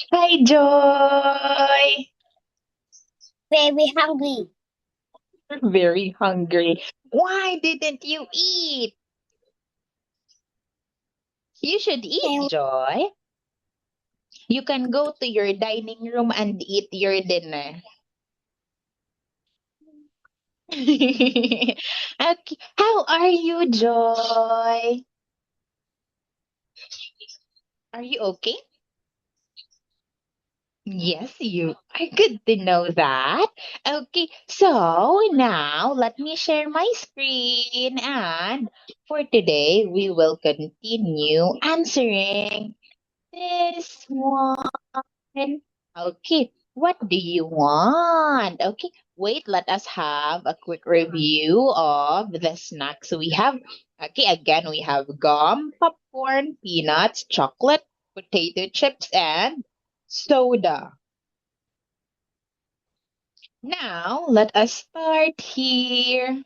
Hi, Joy. Very hungry. Very hungry. Why didn't you eat? You should eat, I Joy. You can go to your dining room and eat your dinner. Okay. How are you, Joy? Are you okay? Yes, you are good to know that. Okay, so now let me share my screen, and for today we will continue answering this one. Okay, what do you want? Okay, wait, let us have a quick review of the snacks we have. Okay, again, we have gum, popcorn, peanuts, chocolate, potato chips, and soda. Now, let us start here.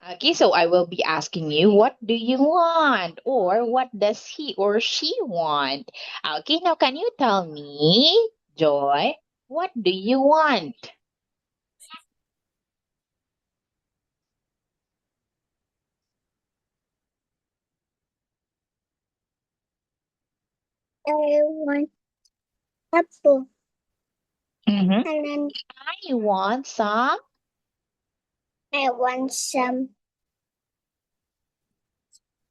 Okay, so I will be asking you, what do you want? Or what does he or she want? Okay, now can you tell me, Joy, what do you want? want apple Mm-hmm. and then I want some. I want some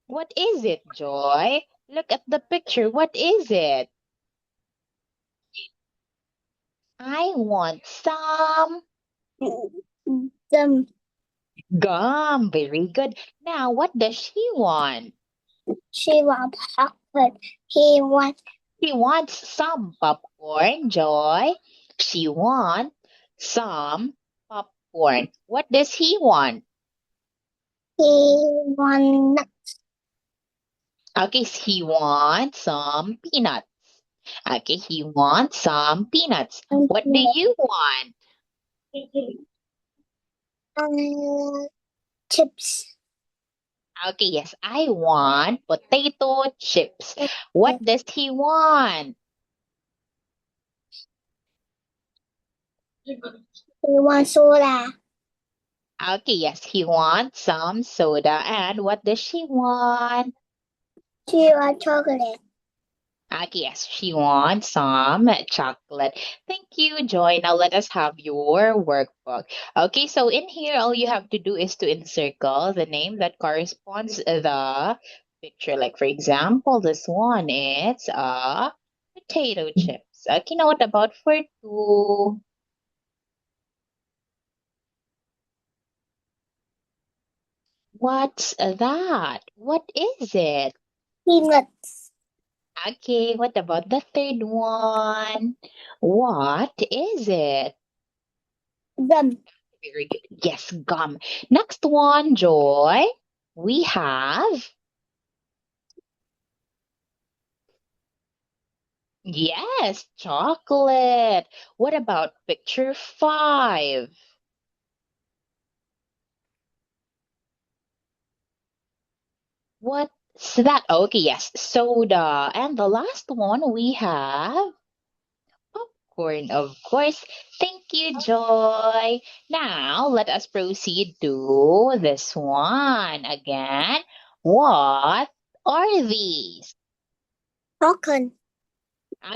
What is it, Joy? Look at the picture. What is it? I want some some. gum. Very good. Now, what does she want? She want chocolate. He want She wants some popcorn, Joy. She wants some popcorn. What does he want? he want Okay, he wants some peanuts. Okay, he wants some peanuts. What do you want? uh, chips. Okay, yes, I want potato chips. What does he want? He want soda. Okay, yes, he wants some soda. And what does she want? She want chocolate. Yes, she wants some chocolate. Thank you, Joy. Now let us have your workbook. Okay, so in here, all you have to do is to encircle the name that corresponds the picture. Like, for example, this one, it's a potato chips. Okay, now what about for two? What's that? What is it? Peanuts. Okay, what about the third one? What is it? Gum. Very good. Yes, gum. Next one, Joy. We have, yes, chocolate. What about picture five? What's that? Okay, yes, soda. And the last one, we have popcorn, of course. Thank you, Joy. Now, let us proceed to this one again. What are these? Popcorn.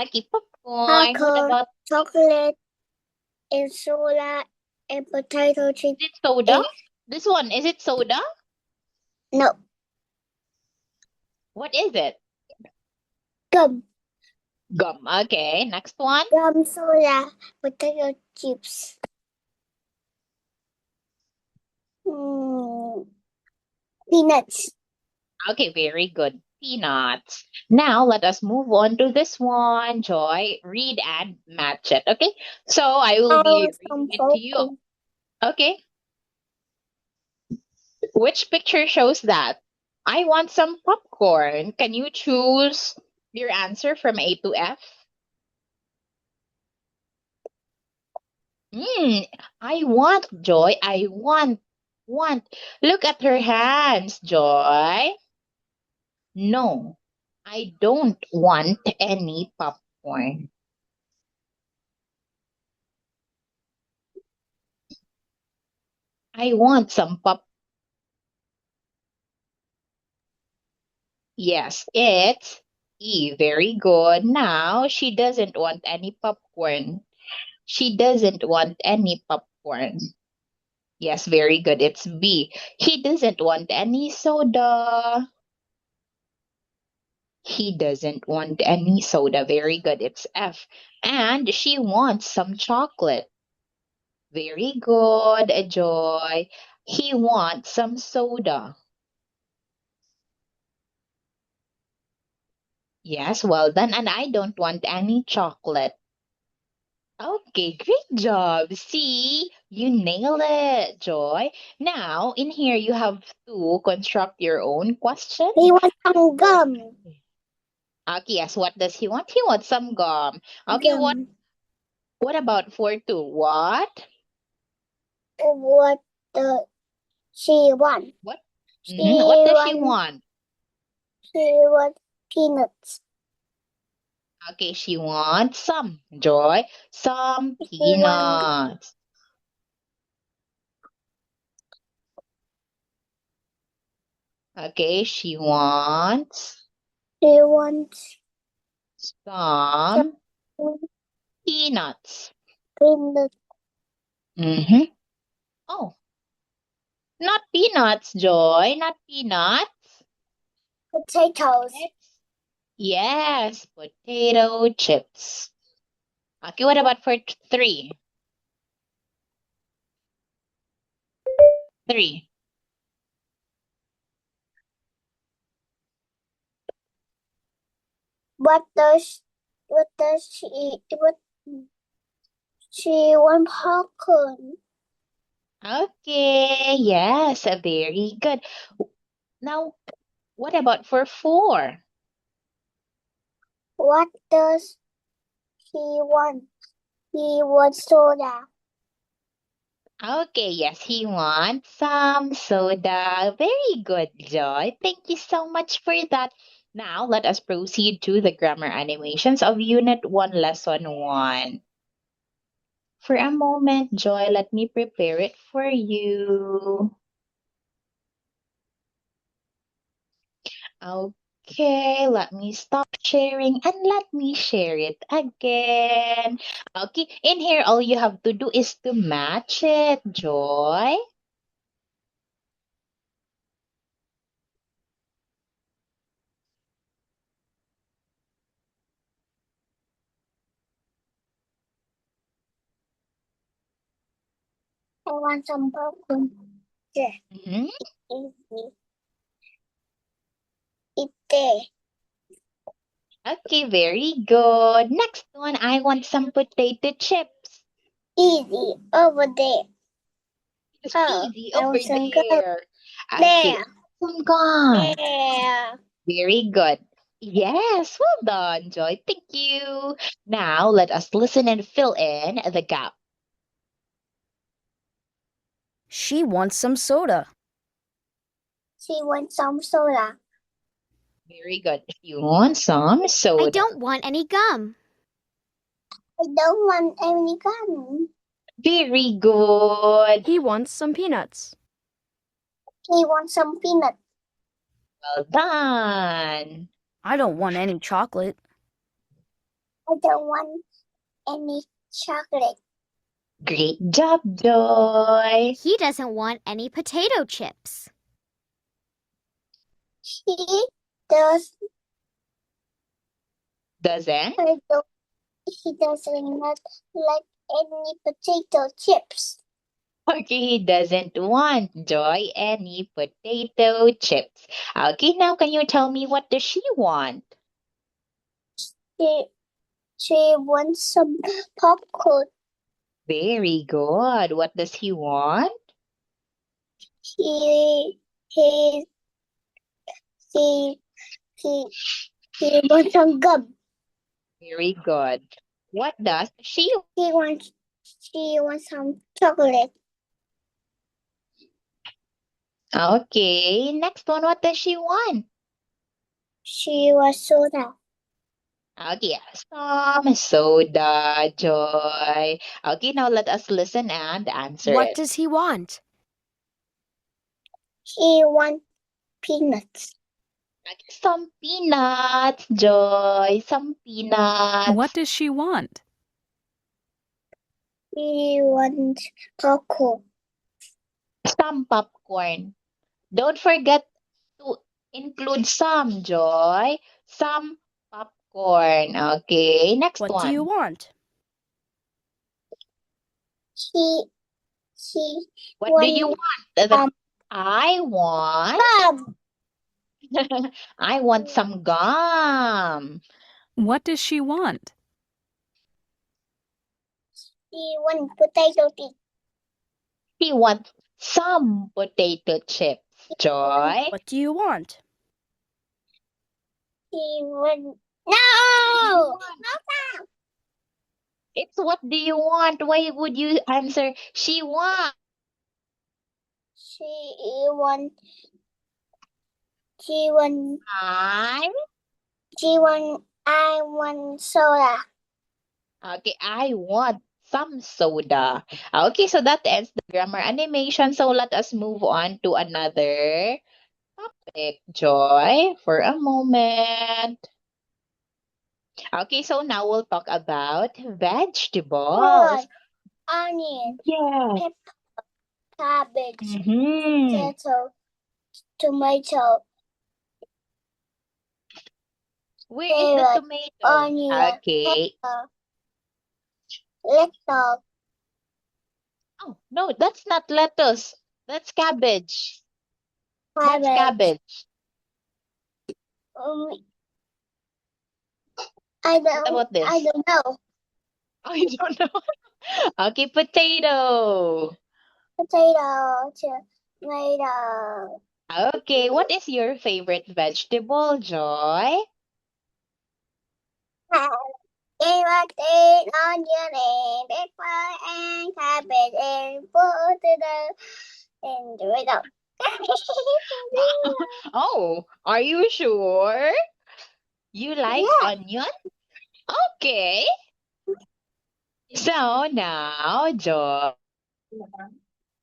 Okay, popcorn. What Popcorn. about, Chocolate. And soda. And potato chip. is it soda? And This one, is it soda? no. What is it? Gum. Gum. Okay, next one. Gum soda. Potato chips. Mm, peanuts. Okay, very good. Peanuts. Now let us move on to this one. Joy, read and match it. Okay, so I will be And reading some it to you. popcorn. Okay, which picture shows that? I want some popcorn. Can you choose your answer from A to F? I want, Joy. I want. Look at her hands, Joy. No, I don't want any popcorn. I want some pop. Yes, it's E. Very good. Now she doesn't want any popcorn. She doesn't want any popcorn. Yes, very good. It's B. He doesn't want any soda. He doesn't want any soda. Very good. It's F. And she wants some chocolate. Very good, Joy. He wants some soda. Yes, well done. And I don't want any chocolate. Okay, great job. See, you nailed it, Joy. Now, in here, you have to construct your own question. He wants some gum. Okay, yes, what does he want? He wants some gum. Okay, what Gum. what about for two? What? What does she want? What? She What does she wants want? she wants peanuts. Okay, she wants some, Joy, some She wants peanuts. Okay, she wants she wants some some peanuts. peanuts. Mm-hmm. Oh, not peanuts, Joy, not peanuts. Potatoes. It's, yes, potato chips. Okay, what about for three? Three. What does she eat? What she want popcorn. Okay, yes, very good. Now, what about for four? What does he want? He wants soda. Okay, yes, he wants some soda. Very good, Joy. Thank you so much for that. Now, let us proceed to the grammar animations of Unit 1, Lesson 1. For a moment, Joy, let me prepare it for you. Okay, let me stop sharing and let me share it again. Okay, in here, all you have to do is to match it, Joy. I want some popcorn. Yeah, Mhm. easy. Eat Okay, very good. Next one, I want some potato chips. easy over there. It's Oh, easy I over want some gum. there. Okay, There, some gum. there. Very good. Yes, well done, Joy. Thank you. Now let us listen and fill in the gap. She wants some soda. She wants some soda. Very good. You want some I soda? don't want any gum. I don't want any gum. Very good. He wants some peanuts. He wants some peanut. Well done. I don't want any chocolate. I don't want any chocolate. Great job, Joy. He doesn't want any potato chips. He does. Doesn't? I don't. He doesn't not like any potato chips. Okay, he doesn't want Joy any potato chips. Okay, now can you tell me what does she want? She she wants some popcorn. Very good. What does he want? He he he he he wants some gum. Very good. What does she? She wants some chocolate. Okay, next one. What does she want? She wants soda. Okay, some soda, Joy. Okay, now let us listen and answer What it. does he want? He wants peanuts. Okay, some peanuts, Joy. Some peanuts. What does she want? He wants popcorn. Some popcorn. Don't forget to include some, Joy. Some popcorn. Okay, next What one. do you want? He What do you want? um, I want. gum. I want some gum. What does she want? He wants potato chips. He wants some potato chips. Joy. What do you want? He wants no. It's what do you want? Why would you answer she wants? She wants. She wants. I. She wants. I want soda. Okay, I want some soda. Okay, so that ends the grammar animation. So let us move on to another topic, Joy, for a moment. Okay, so now we'll talk about vegetables. Corn, onion, Yes. pepper, cabbage, Mm-hmm. potato, tomato, Where is the carrot, tomato? onion, Okay. pepper, lettuce, Oh, no, that's not lettuce. That's cabbage. That's cabbage. cabbage. Um, What about this? I don't know. I don't know. Okay, potato. Potato, tomato, Okay, what is your favorite vegetable, Joy? carrot, onion, and pepper, and cabbage, and potato, and tomato. Oh, are you sure? You like Yeah. onion? Okay. So now, Joy,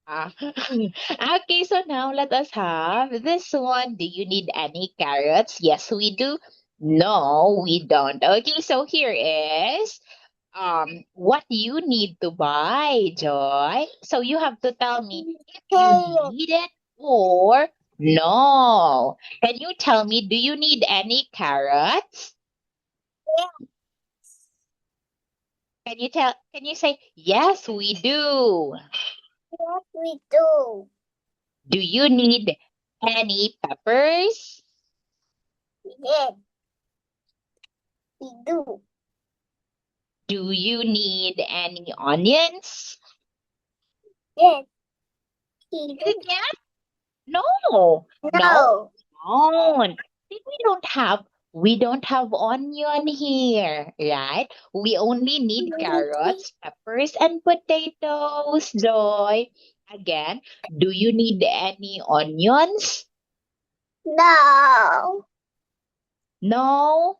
Okay, so now let us have this one. Do you need any carrots? Yes, we do. No, we don't. Okay, so here is what you need to buy, Joy. So you have to tell me if you Carrot. need it or no. Can you tell me, do you need any carrots? Can you say yes, we do? Yes, we do. Do you need any peppers? Yes, we do. Do you need any onions? Yes, we Is do. it yes? No. No. No. Don't. See, we don't have onion here, right? We only need carrots, peppers, and potatoes, Joy. Again, do you need any onions? No. No,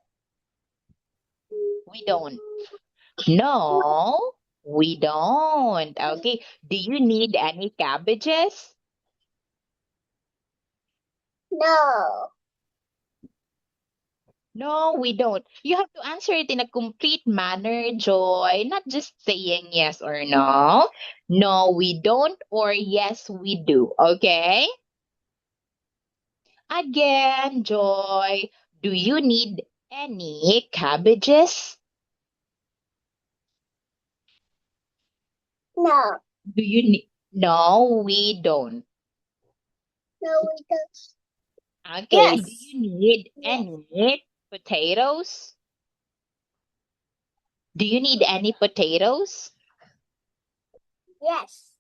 we don't. No, we don't. Okay. Do you need any cabbages? No. No, we don't. You have to answer it in a complete manner, Joy, not just saying yes or no. No, we don't, or yes, we do. Okay? Again, Joy, do you need any cabbages? No. Do you need? No, we don't. No, we don't. Okay, do Yes. you need Yes. any potatoes? Do you need any potatoes? Yes.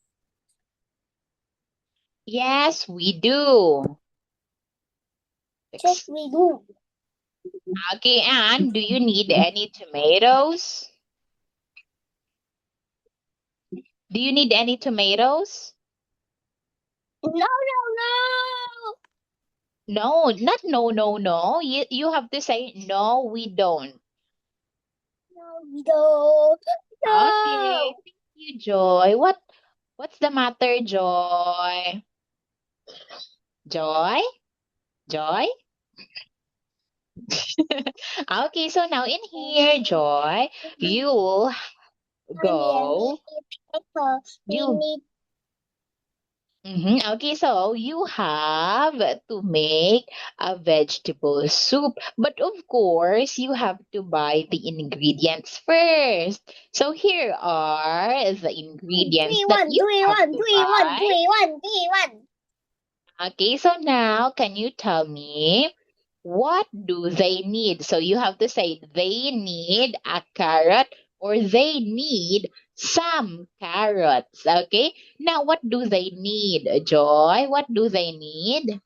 Yes, we do. Yes, we do. Okay, and do you need any tomatoes? Do you need any tomatoes? No, no, No, not no, no, no. You have to say no, we don't. no. No, we don't. Okay, No. thank you, Joy. What's the matter, Joy? Joy? Joy? Okay, so now in here, Joy, you Onion, go. we need pepper. We You need Okay, so you have to make a vegetable soup, but of course, you have to buy the ingredients first. So here are the ingredients three that one, you three have one, to three one, buy. three one, three one. Okay, so now can you tell me what do they need? So you have to say they need a carrot or they need some carrots. Okay, now what do they need, Joy? What do they need?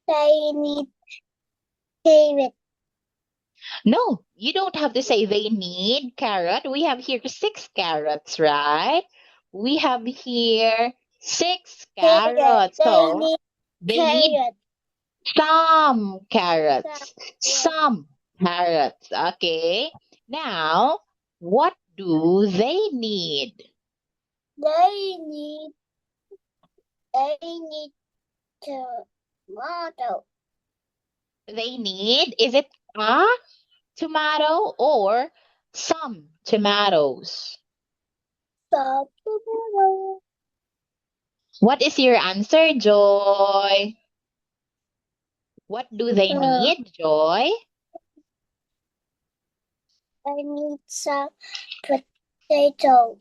They need carrot. No, you don't have to say they need carrot. We have here 6 carrots, right? We have here 6 carrots. They So need they need carrot. some carrots. Some. Some carrots. Okay. Now, what do they need? They need. They need tomato. They need, is it a tomato or some tomatoes? Some tomato. What is your answer, Joy? What do they need, Joy? I need some potato.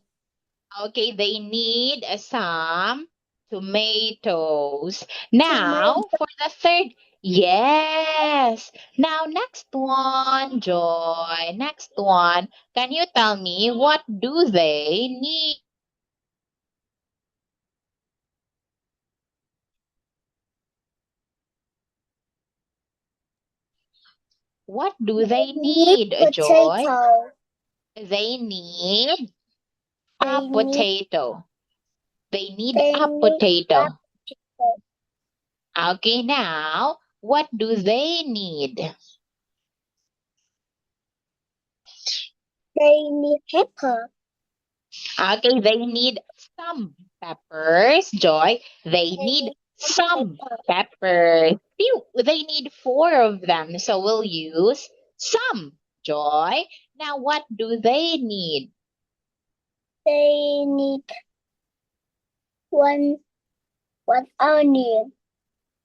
Okay, they need some tomatoes. Now, for the third, yes. Now, next one, Joy. Next one. Can you tell me what do they need? What do they need, Joy? Potato. They need They a need. potato. They need They a need potato. potato. Okay, now, what do they need? They need pepper. Okay, they need some peppers, Joy. They They need need some pepper. peppers. Phew, they need four of them, so we'll use some, Joy. Now, what do they need? They need one one onion.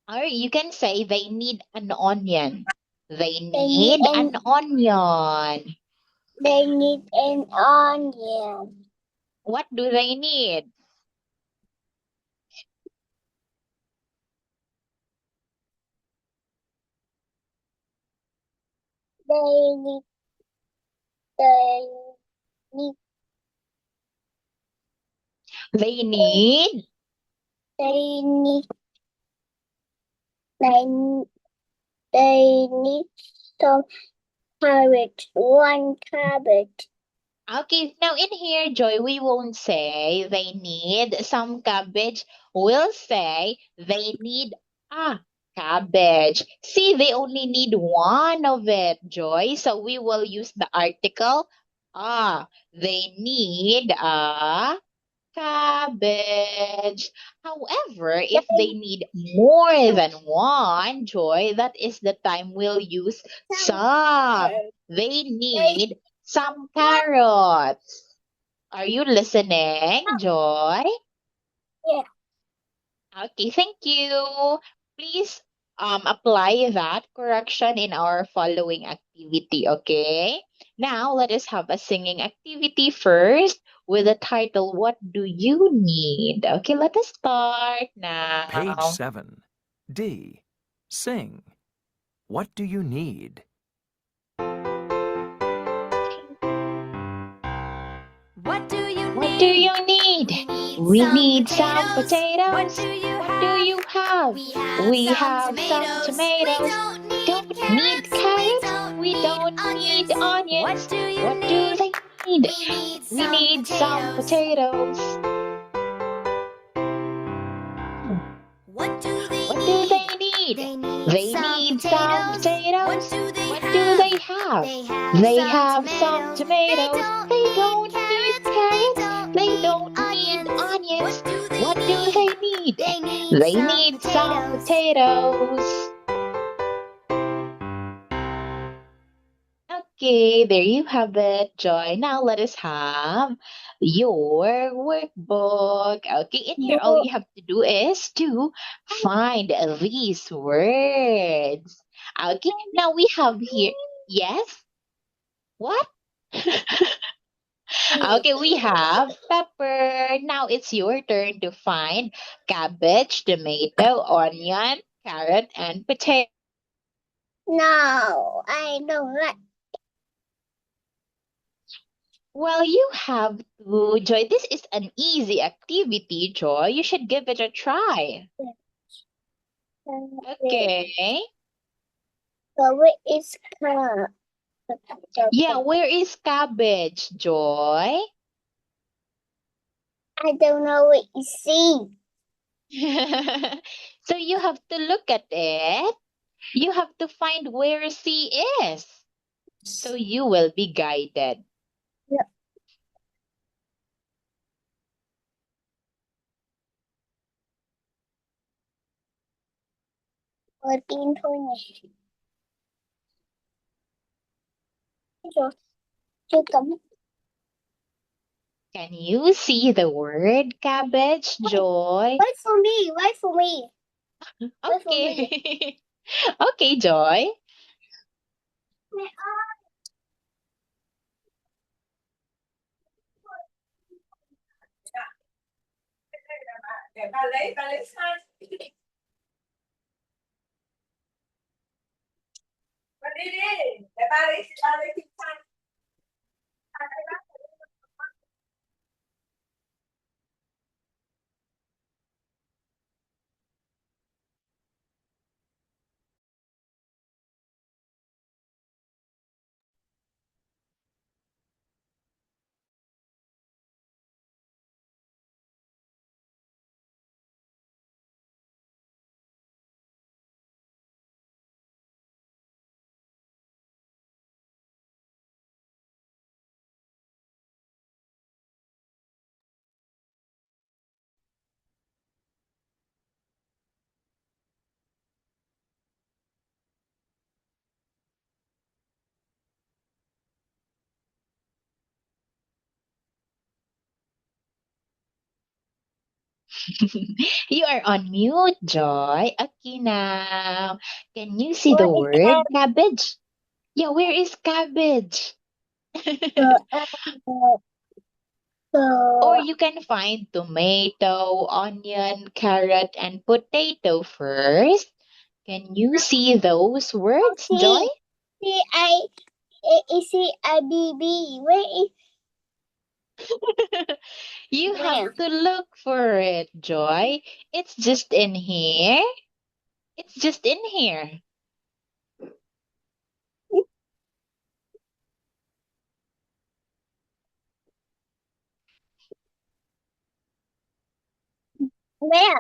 Or you can say they need an onion. They They need need an an onion. they need an onion. What do they need? They need they need They need they need they they need some cabbage. One cabbage. Okay, now in here, Joy, we won't say they need some cabbage. We'll say they need a cabbage. See, they only need one of it, Joy. So we will use the article. They need a cabbage. However, if they They need more than one, Joy, that is the time we'll use some some. They they need some carrots. Are you listening, Joy? yeah. Okay, thank you. Please apply that correction in our following activity, okay? Now let us have a singing activity first with the title What Do You Need? Okay, let us start Page now. 7. D. Sing. What do you need? What do you What do need? you need? We We need need some some potatoes. What potatoes. do you What do have? you have? We We have have some some tomatoes. We tomatoes. don't Don't need need carrots. We carrots. don't We need don't need onions. onions. What do you What do need? they need? We need We some need some potatoes. potatoes. What do they What do need? they need? They need They some need some potatoes. What potatoes. do they What do have? they have? They have They some have some tomatoes. They tomatoes. don't They need don't need carrots. They carrots. don't They need don't need onions. onions. What do they What do need? they need? They need They some need some potatoes. potatoes. Okay, there you have it, Joy. Now let us have your workbook. Okay, in here, all Book. you have to do is to find these words. Okay, now we have here, yes, what? Okay, we have pepper. Now it's your turn to find cabbage, tomato, onion, carrot, and potato. No, I don't like. Well, you have to, Joy. This is an easy activity, Joy. You should give it a try. Okay. So where is car? Yeah, where is cabbage, Joy? I don't know what you see. So you have to look at it. You have to find where C is. So you will be guided. Ở tin thôi nhỉ. Rồi, chưa cấm. Can you see the word cabbage, Joy? Wait for me, wait for me. Wait for me. Okay. Okay, Joy. Mẹ ơi, để ba lấy sai. Ba đi đi, để ba lấy sai. You are on mute, Joy. Okay, now, can you see the What is word cabbage? Yeah, where is cabbage? Or so you can find tomato, onion, carrot, and potato first. Can you see those words, Joy? C-I-C-I-B-B. Where is You have where? to look for it, Joy. It's just in here. It's just in here. Where?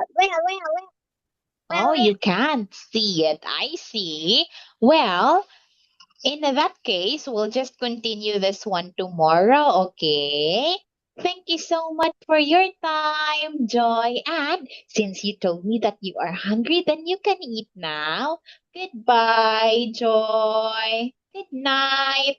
Oh, you can't see it. I see. Well, in that case, we'll just continue this one tomorrow, okay? Thank you so much for your time, Joy. And since you told me that you are hungry, then you can eat now. Goodbye, Joy. Good night.